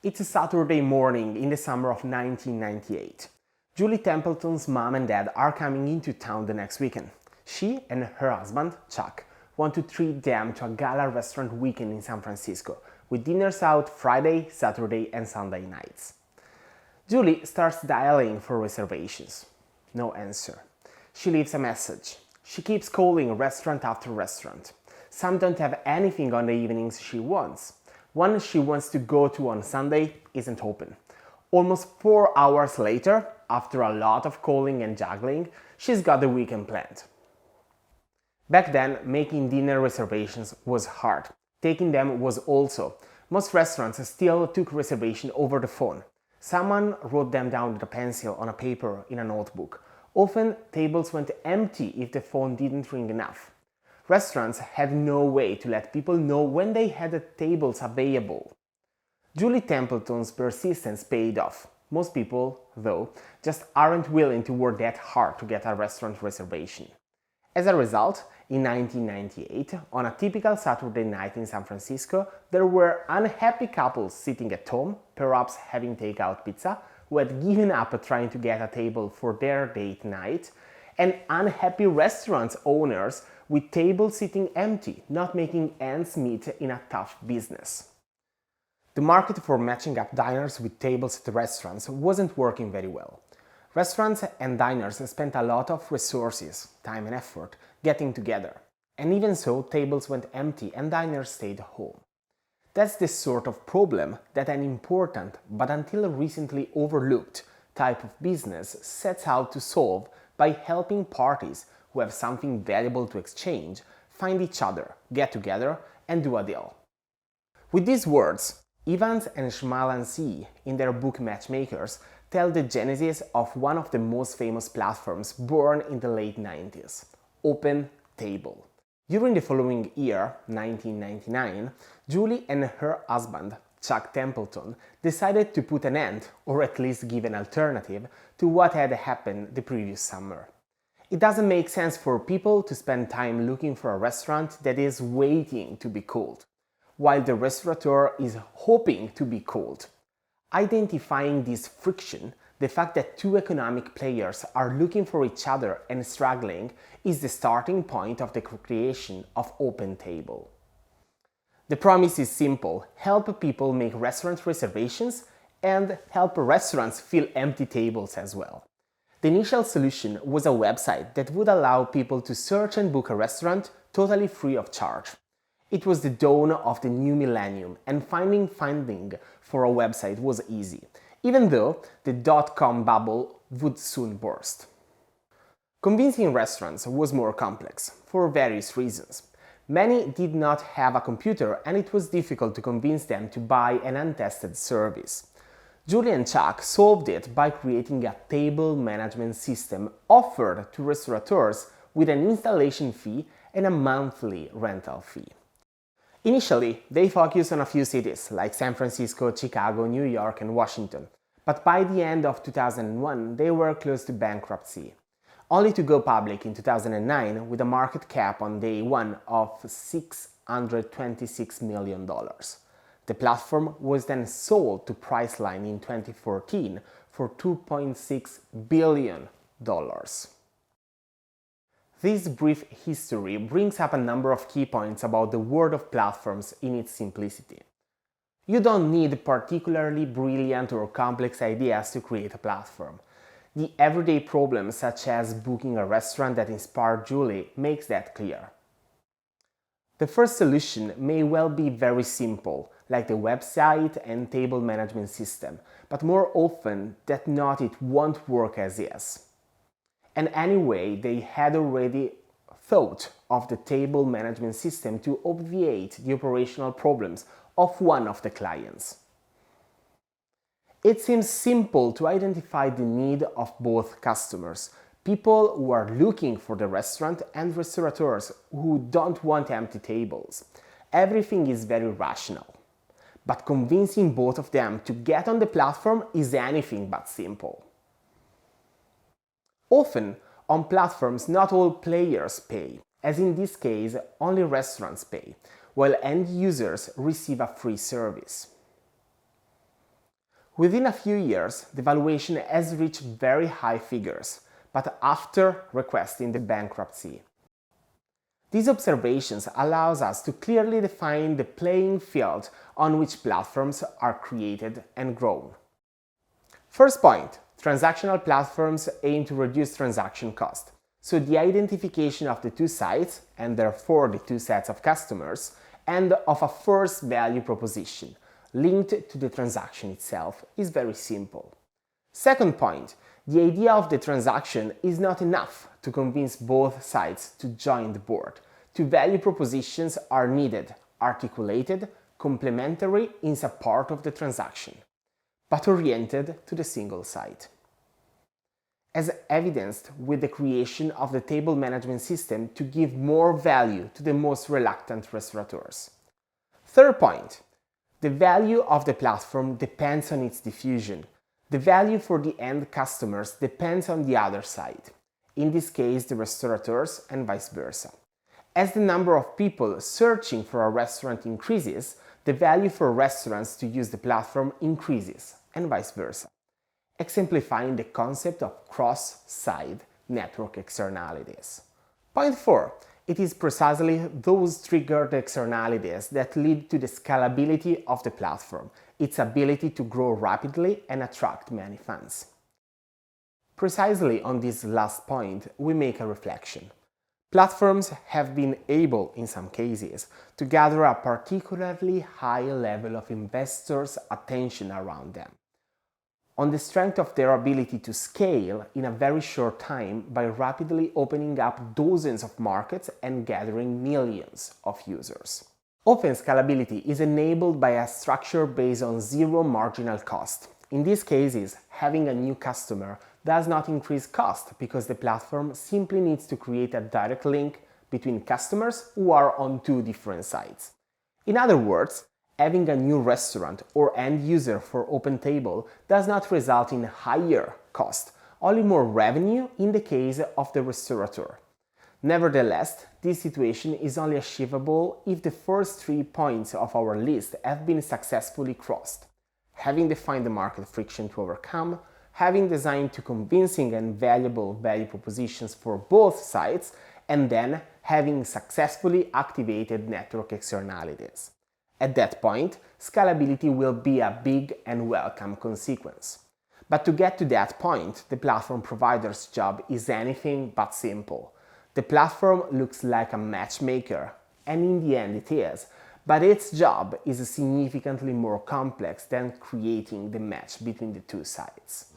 It's a Saturday morning in the summer of 1998. Julie Templeton's mom and dad are coming into town the next weekend. She and her husband, Chuck, want to treat them to a gala restaurant weekend in San Francisco, with dinners out Friday, Saturday, and Sunday nights. Julie starts dialing for reservations. No answer. She leaves a message. She keeps calling restaurant after restaurant. Some don't have anything on the evenings she wants. One she wants to go to on Sunday isn't open. Almost 4 hours later, after a lot of calling and juggling, she's got the weekend planned. Back then, making dinner reservations was hard. Taking them was also. Most restaurants still took reservation over the phone. Someone wrote them down with a pencil on a paper in a notebook. Often, tables went empty if the phone didn't ring enough. Restaurants had no way to let people know when they had the tables available. Julie Templeton's persistence paid off. Most people, though, just aren't willing to work that hard to get a restaurant reservation. As a result, in 1998, on a typical Saturday night in San Francisco, there were unhappy couples sitting at home, perhaps having takeout pizza, who had given up trying to get a table for their date night, and unhappy restaurant owners with tables sitting empty, not making ends meet in a tough business. The market for matching up diners with tables at restaurants wasn't working very well. Restaurants and diners spent a lot of resources, time and effort, getting together. And even so, tables went empty and diners stayed home. That's the sort of problem that an important, but until recently overlooked, type of business sets out to solve by helping parties who have something valuable to exchange find each other, get together, and do a deal. With these words, Evans and Schmalensee, in their book Matchmakers, tell the genesis of one of the most famous platforms born in the late 90s, OpenTable. During the following year, 1999, Julie and her husband, Chuck Templeton, decided to put an end, or at least give an alternative, to what had happened the previous summer. It doesn't make sense for people to spend time looking for a restaurant that is waiting to be called, while the restaurateur is hoping to be called. Identifying this friction, the fact that two economic players are looking for each other and struggling, is the starting point of the creation of OpenTable. The promise is simple: help people make restaurant reservations and help restaurants fill empty tables as well. The initial solution was a website that would allow people to search and book a restaurant totally free of charge. It was the dawn of the new millennium, and finding funding for a website was easy, even though the dot-com bubble would soon burst. Convincing restaurants was more complex, for various reasons. Many did not have a computer, and it was difficult to convince them to buy an untested service. Julie and Chuck solved it by creating a table management system offered to restaurateurs with an installation fee and a monthly rental fee. Initially, they focused on a few cities like San Francisco, Chicago, New York, and Washington, but by the end of 2001, they were close to bankruptcy, only to go public in 2009 with a market cap on day one of $626 million. The platform was then sold to Priceline in 2014 for $2.6 billion. This brief history brings up a number of key points about the world of platforms in its simplicity. You don't need particularly brilliant or complex ideas to create a platform. The everyday problems, such as booking a restaurant that inspired Julie, makes that clear. The first solution may well be very simple, like the website and table management system, but more often than not it won't work as is. And anyway, they had already thought of the table management system to obviate the operational problems of one of the clients. It seems simple to identify the need of both customers, people who are looking for the restaurant and restaurateurs who don't want empty tables. Everything is very rational. But convincing both of them to get on the platform is anything but simple. Often, on platforms, not all players pay, as in this case, only restaurants pay, while end users receive a free service. Within a few years, the valuation has reached very high figures, but after requesting the bankruptcy. These observations allows us to clearly define the playing field on which platforms are created and grown. First point, transactional platforms aim to reduce transaction cost. So the identification of the two sites, and therefore the two sets of customers, and of a first value proposition linked to the transaction itself is very simple. Second point, the idea of the transaction is not enough to convince both sides to join the board. Two value propositions are needed, articulated, complementary in support of the transaction, but oriented to the single site. As evidenced with the creation of the table management system to give more value to the most reluctant restaurateurs. Third point, the value of the platform depends on its diffusion. The value for the end customers depends on the other side, in this case the restaurateurs and vice versa. As the number of people searching for a restaurant increases, the value for restaurants to use the platform increases, and vice versa, exemplifying the concept of cross-site network externalities. Point 4. It is precisely those triggered externalities that lead to the scalability of the platform, its ability to grow rapidly and attract many fans. Precisely on this last point, we make a reflection. Platforms have been able, in some cases, to gather a particularly high level of investors' attention around them, on the strength of their ability to scale in a very short time by rapidly opening up dozens of markets and gathering millions of users. Often scalability is enabled by a structure based on zero marginal cost. In these cases, having a new customer does not increase cost because the platform simply needs to create a direct link between customers who are on two different sites. In other words, having a new restaurant or end user for OpenTable does not result in higher cost, only more revenue in the case of the restaurateur. Nevertheless, this situation is only achievable if the first 3 points of our list have been successfully crossed. Having defined the market friction to overcome, having designed two convincing and valuable value propositions for both sides, and then having successfully activated network externalities. At that point, scalability will be a big and welcome consequence. But to get to that point, the platform provider's job is anything but simple. The platform looks like a matchmaker, and in the end it is, but its job is significantly more complex than creating the match between the two sides.